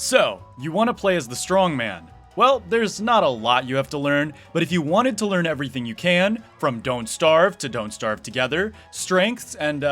So, you want to play as the strongman. Well, there's not a lot you have to learn, but if you wanted to learn everything you can, from Don't Starve to Don't Starve Together, strengths and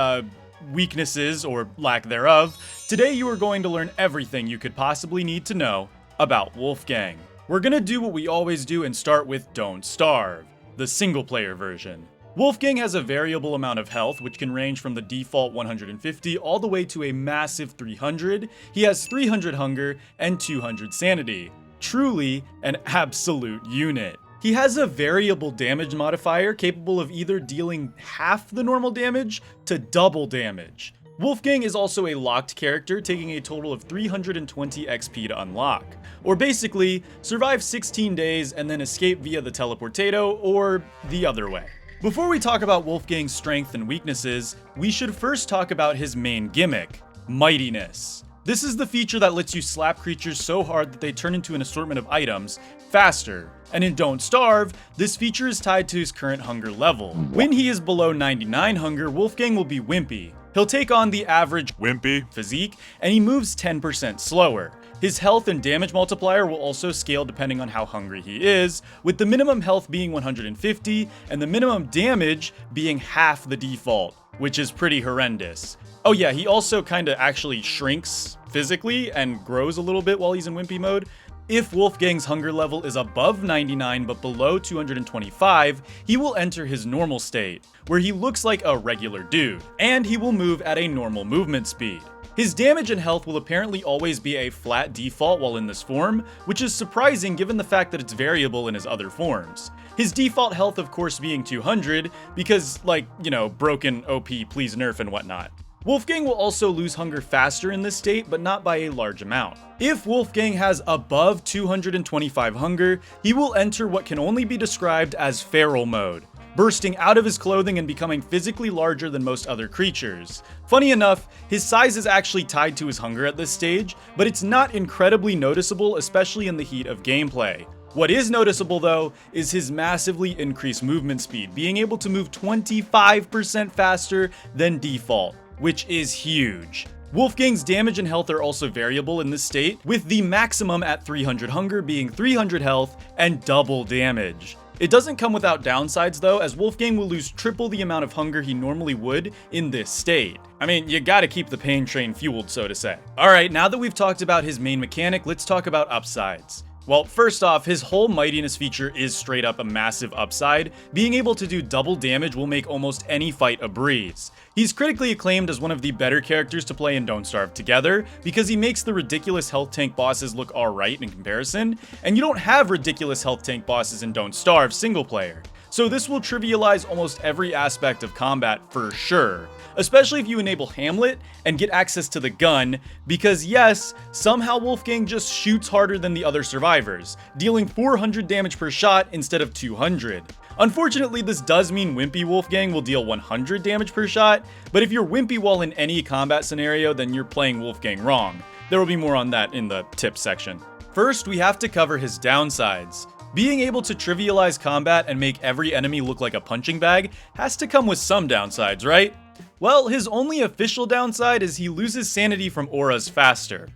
weaknesses or lack thereof, today you are going to learn everything you could possibly need to know about WOLFGANG. We're gonna do what we always do and start with Don't Starve, the single player version. WOLFGANG has a variable amount of health, which can range from the default 150 all the way to a massive 300. He has 300 hunger and 200 sanity. Truly an absolute unit. He has a variable damage modifier capable of either dealing half the normal damage to double damage. WOLFGANG is also a locked character, taking a total of 320 XP to unlock. Or basically, survive 16 days and then escape via the teleportato or the other way. Before we talk about WOLFGANG's strength and weaknesses, we should first talk about his main gimmick, mightiness. This is the feature that lets you slap creatures so hard that they turn into an assortment of items faster. And in Don't Starve, this feature is tied to his current hunger level. When he is below 99 hunger, WOLFGANG will be wimpy. He'll take on the average wimpy physique, and he moves 10% slower. His health and damage multiplier will also scale depending on how hungry he is, with the minimum health being 150 and the minimum damage being half the default, which is pretty horrendous. Oh yeah, he also kinda actually shrinks physically and grows a little bit while he's in wimpy mode. If WOLFGANG's hunger level is above 99 but below 225, he will enter his normal state, where he looks like a regular dude, and he will move at a normal movement speed. His damage and health will apparently always be a flat default while in this form, which is surprising given the fact that it's variable in his other forms. His default health of course being 200, because broken OP, please nerf and whatnot. WOLFGANG will also lose hunger faster in this state, but not by a large amount. If WOLFGANG has above 225 hunger, he will enter what can only be described as feral mode, bursting out of his clothing and becoming physically larger than most other creatures. Funny enough, his size is actually tied to his hunger at this stage, but it's not incredibly noticeable, especially in the heat of gameplay. What is noticeable though, is his massively increased movement speed, being able to move 25% faster than default, which is huge. WOLFGANG's damage and health are also variable in this state, with the maximum at 300 hunger being 300 health and double damage. It doesn't come without downsides though, as WOLFGANG will lose triple the amount of hunger he normally would in this state. I mean, you gotta keep the pain train fueled, so to say. Alright, now that we've talked about his main mechanic, let's talk about upsides. Well, first off, his whole mightiness feature is straight up a massive upside. Being able to do double damage will make almost any fight a breeze. He's critically acclaimed as one of the better characters to play in Don't Starve Together, because he makes the ridiculous health tank bosses look alright in comparison, and you don't have ridiculous health tank bosses in Don't Starve single player. So this will trivialize almost every aspect of combat for sure. Especially if you enable Hamlet and get access to the gun, because yes, somehow WOLFGANG just shoots harder than the other survivors, dealing 400 damage per shot instead of 200. Unfortunately, this does mean wimpy WOLFGANG will deal 100 damage per shot, but if you're wimpy while in any combat scenario, then you're playing WOLFGANG wrong. There will be more on that in the tips section. First, we have to cover his downsides. Being able to trivialize combat and make every enemy look like a punching bag has to come with some downsides, right? Well, his only official downside is he loses sanity from auras faster.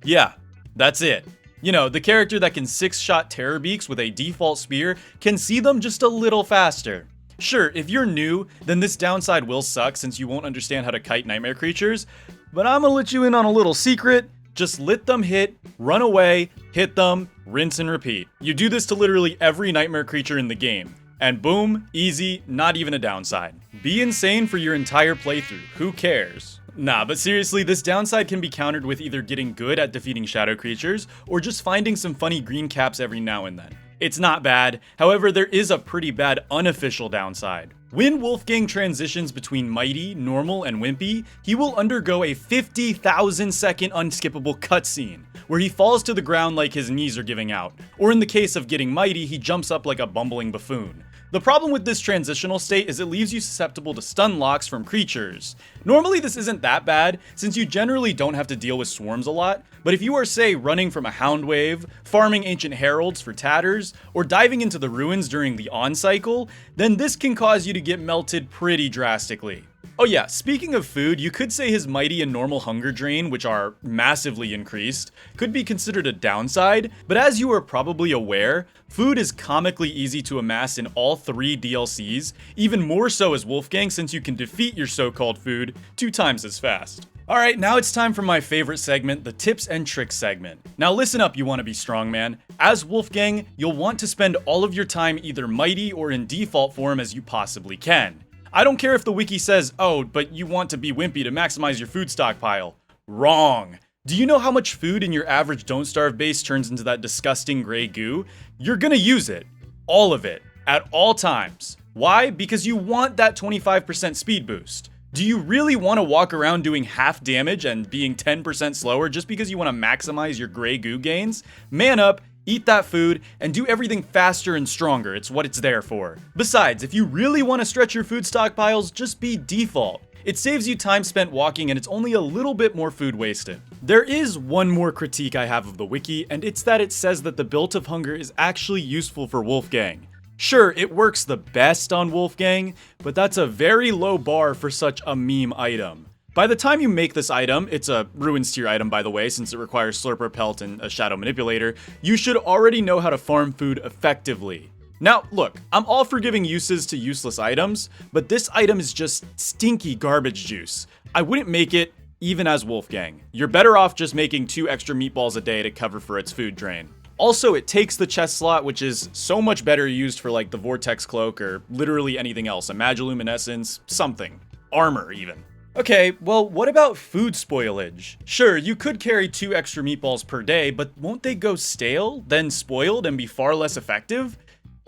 Yeah, that's it. You know, the character that can 6-shot terror beaks with a default spear can see them just a little faster. Sure, if you're new, then this downside will suck since you won't understand how to kite nightmare creatures, but I'm gonna let you in on a little secret. Just let them hit, run away, hit them, rinse and repeat. You do this to literally every nightmare creature in the game. And boom, easy, not even a downside. Be insane for your entire playthrough, who cares? Nah, but seriously, this downside can be countered with either getting good at defeating shadow creatures, or just finding some funny green caps every now and then. It's not bad, however there is a pretty bad unofficial downside. When WOLFGANG transitions between mighty, normal, and wimpy, he will undergo a 50,000 second unskippable cutscene, where he falls to the ground like his knees are giving out, or in the case of getting mighty, he jumps up like a bumbling buffoon. The problem with this transitional state is it leaves you susceptible to stun locks from creatures. Normally this isn't that bad, since you generally don't have to deal with swarms a lot, but if you are, say, running from a hound wave, farming ancient heralds for tatters, or diving into the ruins during the on cycle, then this can cause you to get melted pretty drastically. Oh yeah, speaking of food, you could say his mighty and normal hunger drain, which are massively increased, could be considered a downside, but as you are probably aware, food is comically easy to amass in all 3 DLCs, even more so as Wolfgang since you can defeat your so-called food 2 times as fast. Alright, now it's time for my favorite segment, the tips and tricks segment. Now listen up, you want to be strongman. As Wolfgang, you'll want to spend all of your time either mighty or in default form as you possibly can. I don't care if the wiki says, oh, but you want to be wimpy to maximize your food stockpile. Wrong. Do you know how much food in your average Don't Starve base turns into that disgusting gray goo? You're gonna use it. All of it. At all times. Why? Because you want that 25% speed boost. Do you really want to walk around doing half damage and being 10% slower just because you want to maximize your gray goo gains? Man up, eat that food, and do everything faster and stronger. It's what it's there for. Besides, if you really want to stretch your food stockpiles, just be default. It saves you time spent walking and it's only a little bit more food wasted. There is one more critique I have of the wiki, and it's that it says that the Built of Hunger is actually useful for Wolfgang. Sure, it works the best on Wolfgang, but that's a very low bar for such a meme item. By the time you make this item, it's a Ruins tier item by the way, since it requires Slurper Pelt and a Shadow Manipulator, you should already know how to farm food effectively. Now, look, I'm all for giving uses to useless items, but this item is just stinky garbage juice. I wouldn't make it even as Wolfgang. You're better off just making 2 extra meatballs a day to cover for its food drain. Also, it takes the chest slot, which is so much better used for like the Vortex Cloak or literally anything else, a Magiluminescence, something. Armor, even. Okay, well, what about food spoilage? Sure, you could carry 2 extra meatballs per day, but won't they go stale, then spoiled, and be far less effective?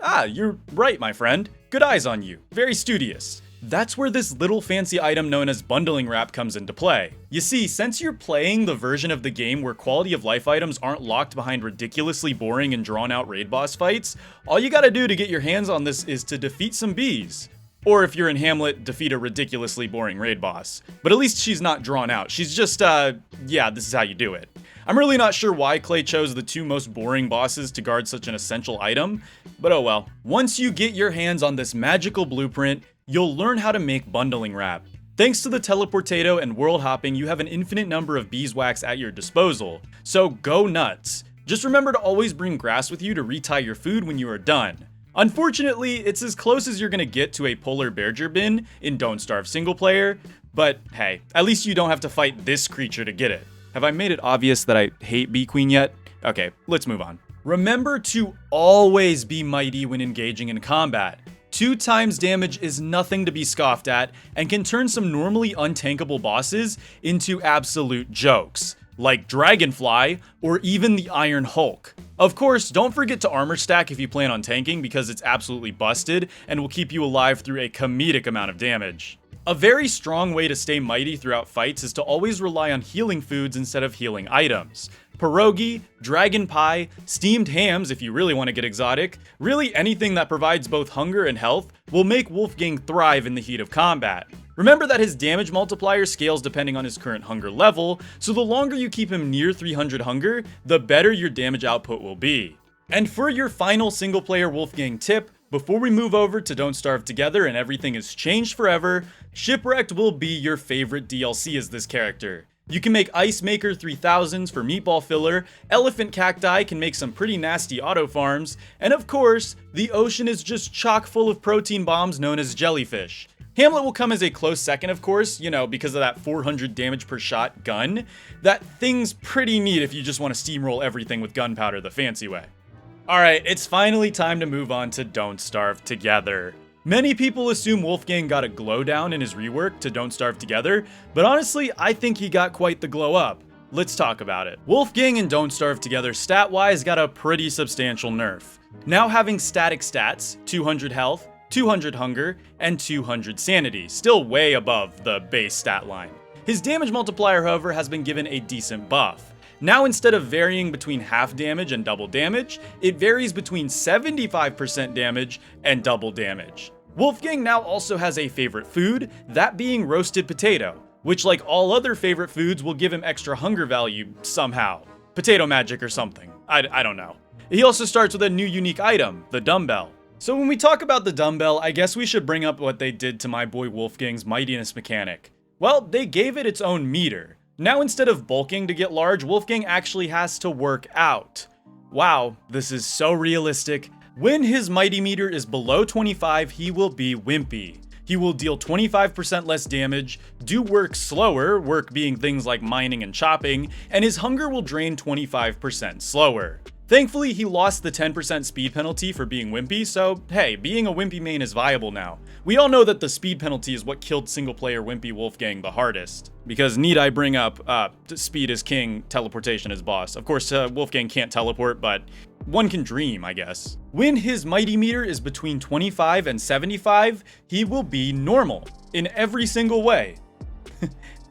Ah, you're right, my friend. Good eyes on you. Very studious. That's where this little fancy item known as bundling wrap comes into play. You see, since you're playing the version of the game where quality of life items aren't locked behind ridiculously boring and drawn out raid boss fights, all you gotta do to get your hands on this is to defeat some bees. Or if you're in Hamlet, defeat a ridiculously boring raid boss. But at least she's not drawn out. She's just, yeah, this is how you do it. I'm really not sure why Clay chose the 2 most boring bosses to guard such an essential item, but oh well. Once you get your hands on this magical blueprint, you'll learn how to make bundling wrap. Thanks to the teleportato and world hopping, you have an infinite number of beeswax at your disposal, so go nuts. Just remember to always bring grass with you to retie your food when you are done. Unfortunately, it's as close as you're gonna get to a polar bear bin in Don't Starve single player, but hey, at least you don't have to fight this creature to get it. Have I made it obvious that I hate Bee Queen yet? Okay, let's move on. Remember to always be mighty when engaging in combat. 2 times damage is nothing to be scoffed at and can turn some normally untankable bosses into absolute jokes, like Dragonfly or even the Iron Hulk. Of course, don't forget to armor stack if you plan on tanking because it's absolutely busted and will keep you alive through a comedic amount of damage. A very strong way to stay mighty throughout fights is to always rely on healing foods instead of healing items. Pierogi, dragon pie, steamed hams if you really want to get exotic, really anything that provides both hunger and health will make Wolfgang thrive in the heat of combat. Remember that his damage multiplier scales depending on his current hunger level, so the longer you keep him near 300 hunger, the better your damage output will be. And for your final single player Wolfgang tip, before we move over to Don't Starve Together and everything is changed forever, Shipwrecked will be your favorite DLC as this character. You can make Ice Maker 3000s for meatball filler, Elephant Cacti can make some pretty nasty auto farms, and of course, the ocean is just chock full of protein bombs known as jellyfish. Hamlet will come as a close second, of course, you know, because of that 400 damage per shot gun. That thing's pretty neat if you just want to steamroll everything with gunpowder the fancy way. Alright, it's finally time to move on to Don't Starve Together. Many people assume Wolfgang got a glow down in his rework to Don't Starve Together, but honestly, I think he got quite the glow up. Let's talk about it. Wolfgang and Don't Starve Together stat-wise got a pretty substantial nerf. Now having static stats, 200 health, 200 hunger, and 200 sanity, still way above the base stat line. His damage multiplier, however, has been given a decent buff. Now instead of varying between half damage and double damage, it varies between 75% damage and double damage. Wolfgang now also has a favorite food, that being roasted potato, which like all other favorite foods will give him extra hunger value somehow. Potato magic or something, I don't know. He also starts with a new unique item, the dumbbell. So when we talk about the dumbbell, I guess we should bring up what they did to my boy Wolfgang's mightiness mechanic. Well, they gave it its own meter. Now instead of bulking to get large, Wolfgang actually has to work out. Wow, this is so realistic. When his mighty meter is below 25, he will be wimpy. He will deal 25% less damage, do work slower, work being things like mining and chopping, and his hunger will drain 25% slower. Thankfully, he lost the 10% speed penalty for being wimpy, so hey, being a wimpy main is viable now. We all know that the speed penalty is what killed single-player wimpy Wolfgang the hardest. Because need I bring up, speed is king, teleportation is boss. Of course, Wolfgang can't teleport, but one can dream, I guess. When his mighty meter is between 25 and 75, he will be normal in every single way.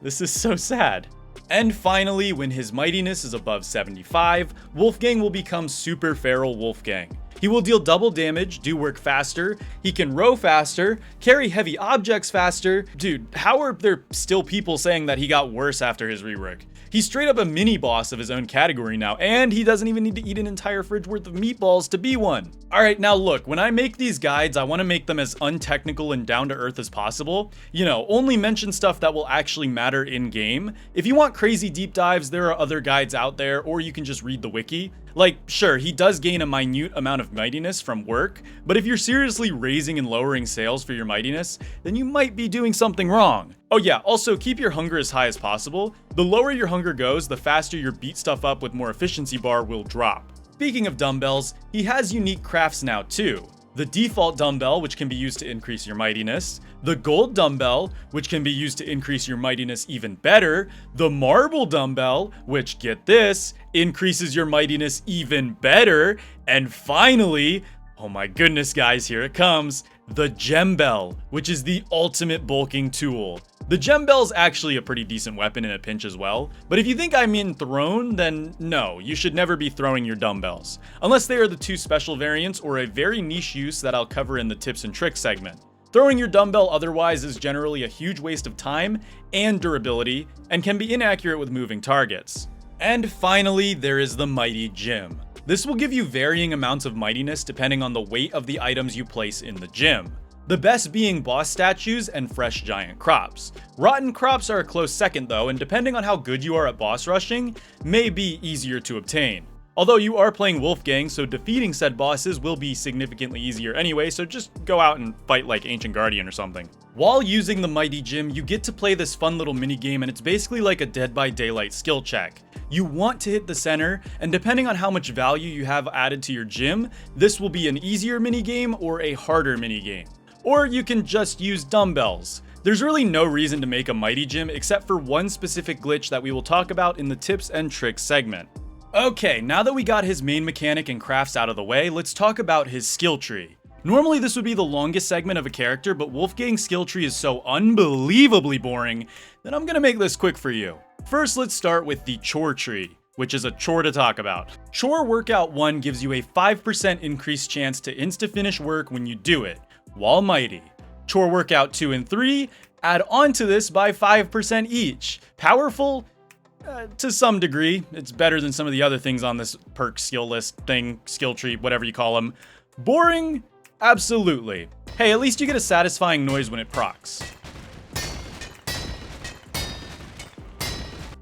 This is so sad. And finally, when his mightiness is above 75, Wolfgang will become super feral Wolfgang. He will deal double damage, do work faster, he can row faster, carry heavy objects faster. Dude, how are there still people saying that he got worse after his rework? He's straight up a mini boss of his own category now, and he doesn't even need to eat an entire fridge worth of meatballs to be one. Alright, now look, when I make these guides, I want to make them as untechnical and down to earth as possible. You know, only mention stuff that will actually matter in game. If you want crazy deep dives, there are other guides out there, or you can just read the wiki. Like, sure, he does gain a minute amount of mightiness from work, but if you're seriously raising and lowering sales for your mightiness, then you might be doing something wrong. Oh yeah, also keep your hunger as high as possible. The lower your hunger goes, the faster your beat stuff up with more efficiency bar will drop. Speaking of dumbbells, he has unique crafts now too. The default dumbbell, which can be used to increase your mightiness, the gold dumbbell, which can be used to increase your mightiness even better, the marble dumbbell, which, get this, increases your mightiness even better, and finally, oh my goodness guys, here it comes, the gem bell, which is the ultimate bulking tool. The gem bell is actually a pretty decent weapon in a pinch as well, but if you think I'm in thrown, then no, you should never be throwing your dumbbells, unless they are the two special variants or a very niche use that I'll cover in the tips and tricks segment. Throwing your dumbbell otherwise is generally a huge waste of time and durability, and can be inaccurate with moving targets. And finally, there is the mighty gym. This will give you varying amounts of mightiness depending on the weight of the items you place in the gym. The best being boss statues and fresh giant crops. Rotten crops are a close second though, and depending on how good you are at boss rushing, may be easier to obtain. Although you are playing Wolfgang, so defeating said bosses will be significantly easier anyway, so just go out and fight like Ancient Guardian or something. While using the Mighty Gym, you get to play this fun little mini game, and it's basically like a Dead by Daylight skill check. You want to hit the center, and depending on how much value you have added to your gym, this will be an easier mini game or a harder mini game. Or you can just use dumbbells. There's really no reason to make a Mighty Gym except for one specific glitch that we will talk about in the tips and tricks segment. Okay, now that we got his main mechanic and crafts out of the way, let's talk about his skill tree. Normally this would be the longest segment of a character, but Wolfgang's skill tree is so unbelievably boring that I'm gonna make this quick for you. First, let's start with the chore tree, which is a chore to talk about. Chore Workout 1 gives you a 5% increased chance to insta-finish work when you do it, while mighty. Chore Workout 2 and 3 add on to this by 5% each. Powerful? To some degree. It's better than some of the other things on this perk skill list thing, skill tree, whatever you call them. Boring? Absolutely. Hey, at least you get a satisfying noise when it procs.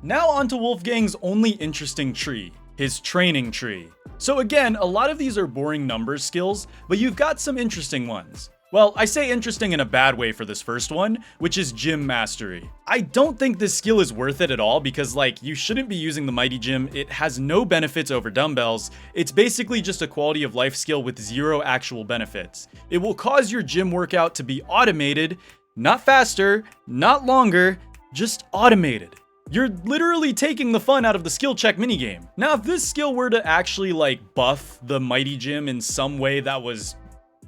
Now onto Wolfgang's only interesting tree, his training tree. So again, a lot of these are boring numbers skills, but you've got some interesting ones. Well, I say interesting in a bad way for this first one, which is Gym Mastery. I don't think this skill is worth it at all because, like, you shouldn't be using the Mighty Gym. It has no benefits over dumbbells. It's basically just a quality of life skill with zero actual benefits. It will cause your gym workout to be automated, not faster, not longer, just automated. You're literally taking the fun out of the skill check minigame. Now, if this skill were to actually, like, buff the Mighty Gym in some way that was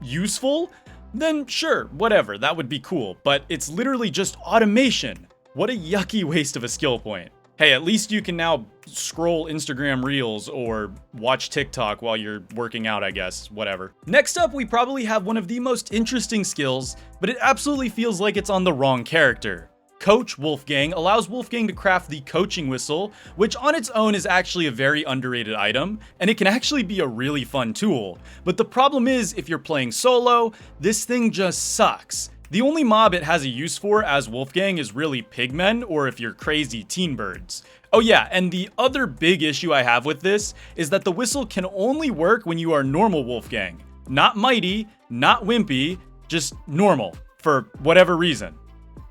useful, then sure, whatever, that would be cool, but it's literally just automation. What a yucky waste of a skill point. Hey, at least you can now scroll Instagram Reels or watch TikTok while you're working out, I guess, whatever. Next up, we probably have one of the most interesting skills, but it absolutely feels like it's on the wrong character. Coach Wolfgang allows Wolfgang to craft the coaching whistle, which on its own is actually a very underrated item, and it can actually be a really fun tool. But the problem is, if you're playing solo, this thing just sucks. The only mob it has a use for as Wolfgang is really pigmen, or if you're crazy, teen birds. Oh yeah, and the other big issue I have with this is that the whistle can only work when you are normal Wolfgang. Not mighty, not wimpy, just normal, for whatever reason.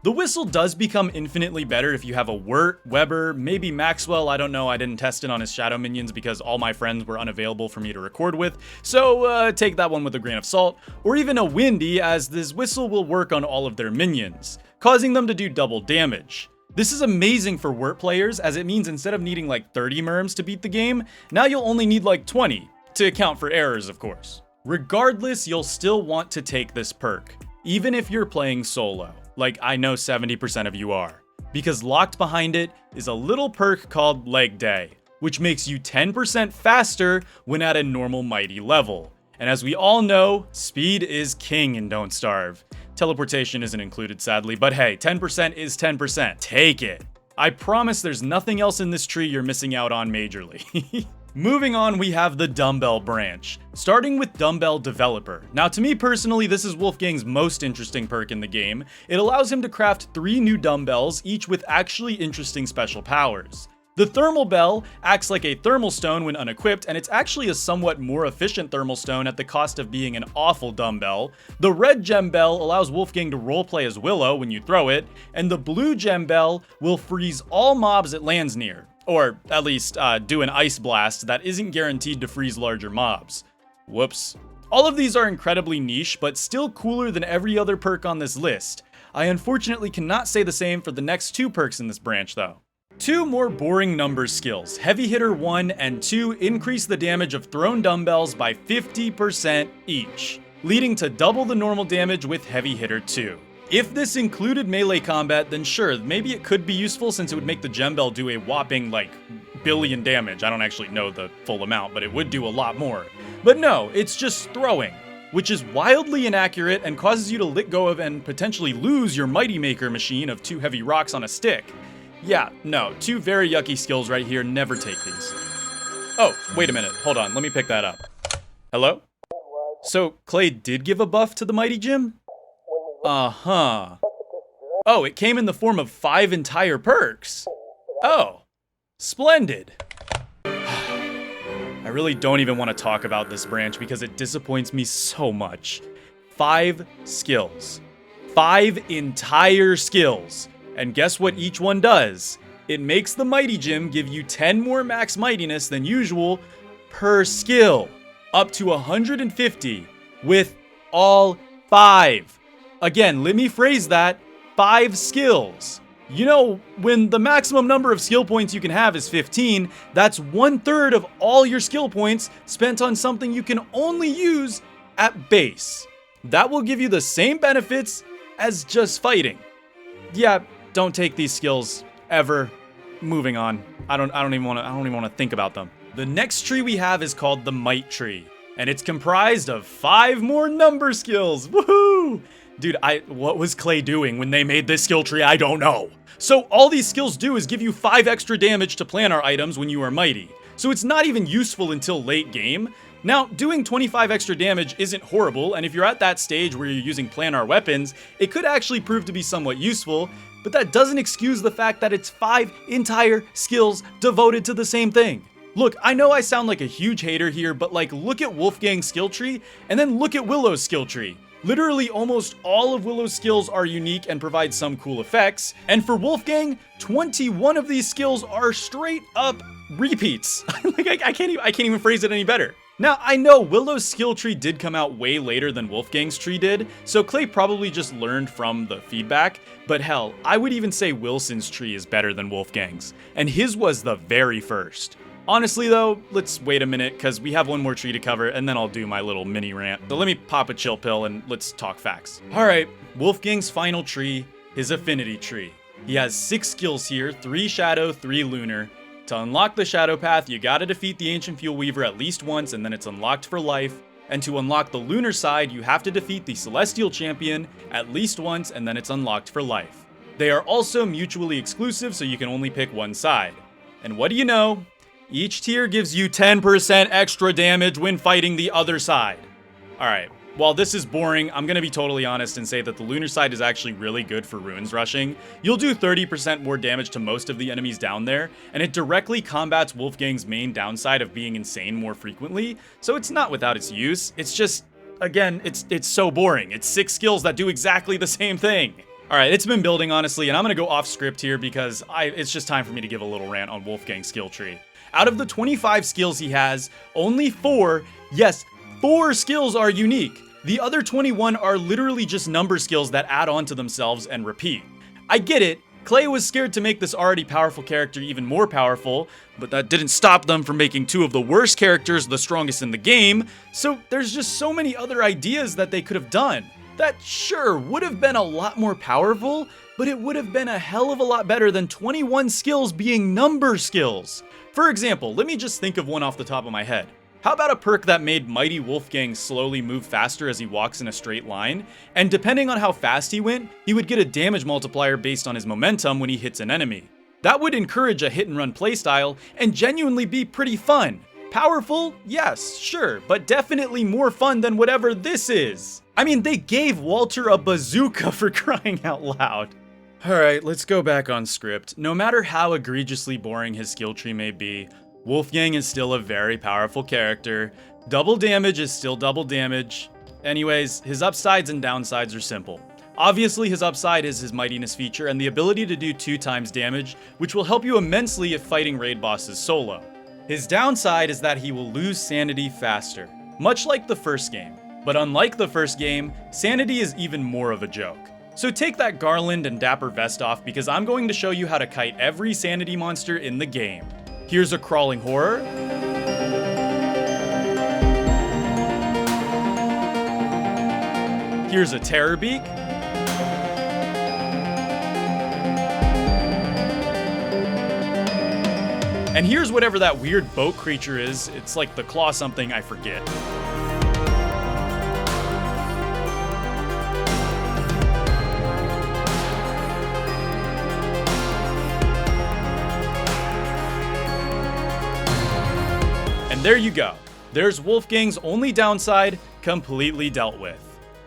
The whistle does become infinitely better if you have a Wirt, Weber, maybe Maxwell, I don't know, I didn't test it on his shadow minions because all my friends were unavailable for me to record with, so take that one with a grain of salt, or even a Windy, as this whistle will work on all of their minions, causing them to do double damage. This is amazing for Wirt players, as it means instead of needing like 30 merms to beat the game, now you'll only need like 20, to account for errors of course. Regardless, you'll still want to take this perk, even if you're playing solo. Like I know 70% of you are, because locked behind it is a little perk called Leg Day, which makes you 10% faster when at a normal mighty level. And as we all know, speed is king in Don't Starve. Teleportation isn't included sadly, but hey, 10% is 10%. Take it. I promise there's nothing else in this tree you're missing out on majorly. Moving on, we have the Dumbbell branch, starting with Dumbbell Developer. Now to me personally, this is Wolfgang's most interesting perk in the game. It allows him to craft 3 new dumbbells, each with actually interesting special powers. The Thermal Bell acts like a thermal stone when unequipped, and it's actually a somewhat more efficient thermal stone at the cost of being an awful dumbbell. The Red Gem Bell allows Wolfgang to roleplay as Willow when you throw it, and the Blue Gem Bell will freeze all mobs it lands near. Or at least do an ice blast that isn't guaranteed to freeze larger mobs. Whoops. All of these are incredibly niche, but still cooler than every other perk on this list. I unfortunately cannot say the same for the next 2 perks in this branch though. 2 more boring numbers skills, Heavy Hitter 1 and 2 increase the damage of thrown dumbbells by 50% each, leading to double the normal damage with Heavy Hitter 2. If this included melee combat, then sure, maybe it could be useful since it would make the Gem Bell do a whopping, like, billion damage. I don't actually know the full amount, but it would do a lot more. But no, it's just throwing, which is wildly inaccurate and causes you to let go of and potentially lose your Mighty Maker machine of 2 heavy rocks on a stick. Yeah, no, 2 very yucky skills right here, never take these. Oh, wait a minute, hold on, let me pick that up. Hello? So, Clay did give a buff to the Mighty Gym? Uh-huh. Oh, it came in the form of 5 entire perks. Oh, splendid. I really don't even want to talk about this branch because it disappoints me so much. 5 skills. 5 entire skills. And guess what each one does? It makes the Mighty Gym give you 10 more max mightiness than usual per skill. Up to 150 with all 5. Again, let me phrase that, 5 skills. You know, when the maximum number of skill points you can have is 15, that's 1/3 of all your skill points spent on something you can only use at base. That will give you the same benefits as just fighting. Yeah, don't take these skills ever. Moving on. I don't even want to think about them. The next tree we have is called the Might Tree, and it's comprised of 5 more number skills. Woohoo! Dude, what was Clay doing when they made this skill tree? I don't know. So all these skills do is give you 5 extra damage to planar items when you are mighty. So it's not even useful until late game. Now, doing 25 extra damage isn't horrible, and if you're at that stage where you're using planar weapons, it could actually prove to be somewhat useful, but that doesn't excuse the fact that it's 5 entire skills devoted to the same thing. Look, I know I sound like a huge hater here, but like, look at Wolfgang's skill tree, and then look at Willow's skill tree. Literally almost all of Willow's skills are unique and provide some cool effects, and for Wolfgang, 21 of these skills are straight up repeats. Like, I can't even phrase it any better. Now, I know Willow's skill tree did come out way later than Wolfgang's tree did, so Clay probably just learned from the feedback, but hell, I would even say Wilson's tree is better than Wolfgang's, and his was the very first. Honestly though, let's wait a minute because we have one more tree to cover and then I'll do my little mini rant. So let me pop a chill pill and let's talk facts. Alright, Wolfgang's final tree, his affinity tree. He has 6 skills here, 3 shadow, 3 lunar. To unlock the shadow path, you gotta defeat the Ancient Fuel Weaver at least once and then it's unlocked for life. And to unlock the lunar side, you have to defeat the Celestial Champion at least once and then it's unlocked for life. They are also mutually exclusive, so you can only pick one side. And what do you know? Each tier gives you 10% extra damage when fighting the other side. Alright, while this is boring, I'm gonna be totally honest and say that the lunar side is actually really good for runes rushing. You'll do 30% more damage to most of the enemies down there, and it directly combats Wolfgang's main downside of being insane more frequently, so it's not without its use. It's just, again, it's so boring. It's 6 skills that do exactly the same thing. Alright, it's been building, honestly, and I'm gonna go off script here because it's just time for me to give a little rant on Wolfgang's skill tree. Out of the 25 skills he has, only 4, yes, 4 skills are unique. The other 21 are literally just number skills that add on to themselves and repeat. I get it, Clay was scared to make this already powerful character even more powerful, but that didn't stop them from making 2 of the worst characters the strongest in the game, so there's just so many other ideas that they could have done. That sure would have been a lot more powerful, but it would have been a hell of a lot better than 21 skills being number skills. For example, let me just think of one off the top of my head. How about a perk that made Mighty Wolfgang slowly move faster as he walks in a straight line, and depending on how fast he went, he would get a damage multiplier based on his momentum when he hits an enemy. That would encourage a hit and run playstyle and genuinely be pretty fun. Powerful? Yes, sure, but definitely more fun than whatever this is. I mean, they gave Walter a bazooka for crying out loud. Alright, let's go back on script. No matter how egregiously boring his skill tree may be, Wolfgang is still a very powerful character. Double damage is still double damage. Anyways, his upsides and downsides are simple. Obviously, his upside is his mightiness feature and the ability to do 2 times damage, which will help you immensely if fighting raid bosses solo. His downside is that he will lose sanity faster, much like the first game. But unlike the first game, sanity is even more of a joke. So take that garland and dapper vest off because I'm going to show you how to kite every sanity monster in the game. Here's a crawling horror. Here's a terror beak. And here's whatever that weird boat creature is. It's like the claw something, I forget. And there you go. There's Wolfgang's only downside completely dealt with.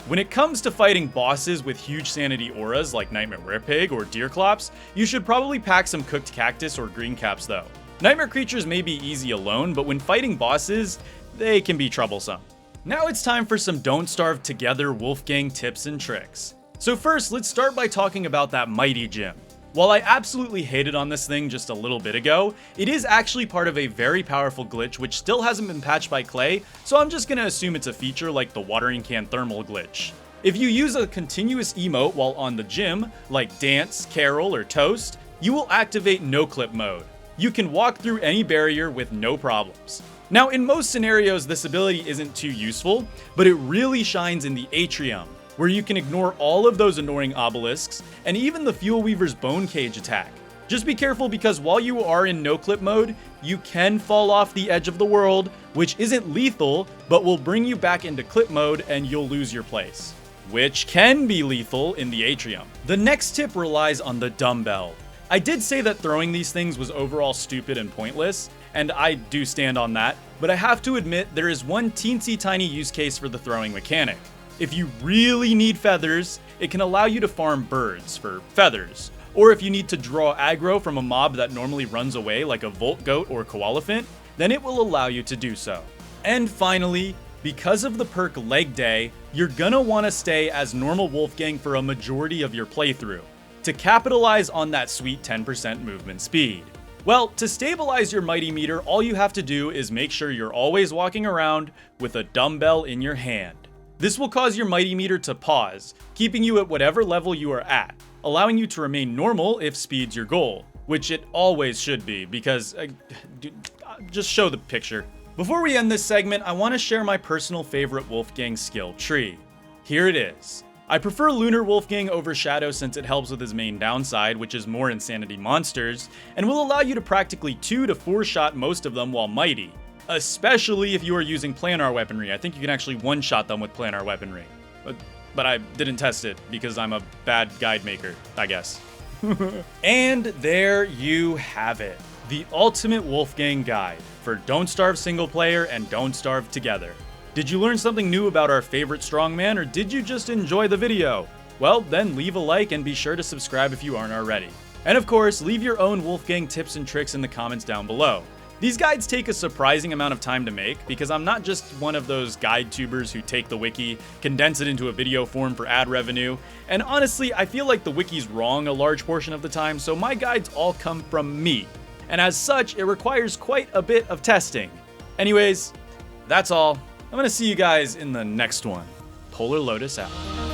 When it comes to fighting bosses with huge sanity auras like Nightmare Werepig or Deerclops, you should probably pack some cooked cactus or green caps though. Nightmare creatures may be easy alone, but when fighting bosses, they can be troublesome. Now it's time for some Don't Starve Together Wolfgang tips and tricks. So first, let's start by talking about that mighty gem. While I absolutely hated on this thing just a little bit ago, it is actually part of a very powerful glitch which still hasn't been patched by Clay, so I'm just gonna assume it's a feature like the watering can thermal glitch. If you use a continuous emote while on the gym, like dance, carol, or toast, you will activate no clip mode. You can walk through any barrier with no problems. Now in most scenarios this ability isn't too useful, but it really shines in the atrium, where you can ignore all of those annoying obelisks, and even the Fuel Weaver's bone cage attack. Just be careful because while you are in no clip mode, you can fall off the edge of the world, which isn't lethal, but will bring you back into clip mode and you'll lose your place, which can be lethal in the atrium. The next tip relies on the dumbbell. I did say that throwing these things was overall stupid and pointless, and I do stand on that, but I have to admit there is one teensy tiny use case for the throwing mechanic. If you really need feathers, it can allow you to farm birds for feathers. Or if you need to draw aggro from a mob that normally runs away like a Volt Goat or Koalefant, then it will allow you to do so. And finally, because of the perk Leg Day, you're gonna want to stay as normal Wolfgang for a majority of your playthrough, to capitalize on that sweet 10% movement speed. Well, to stabilize your mighty meter, all you have to do is make sure you're always walking around with a dumbbell in your hand. This will cause your mighty meter to pause, keeping you at whatever level you are at, allowing you to remain normal if speed's your goal, which it always should be, because just show the picture. Before we end this segment, I want to share my personal favorite Wolfgang skill tree. Here it is. I prefer Lunar Wolfgang over Shadow since it helps with his main downside, which is more insanity monsters, and will allow you to practically 2 to 4 shot most of them while mighty, especially if you are using planar weaponry. I think you can actually one-shot them with planar weaponry, but I didn't test it because I'm a bad guide maker, I guess. And there you have it. The ultimate Wolfgang guide for Don't Starve single player and Don't Starve together. Did you learn something new about our favorite strongman, or did you just enjoy the video? Well, then leave a like and be sure to subscribe if you aren't already. And of course, leave your own Wolfgang tips and tricks in the comments down below. These guides take a surprising amount of time to make because I'm not just one of those guide tubers who take the wiki, condense it into a video form for ad revenue, and honestly, I feel like the wiki's wrong a large portion of the time, so my guides all come from me. And as such, it requires quite a bit of testing. Anyways, that's all. I'm gonna see you guys in the next one. Polarlotus out.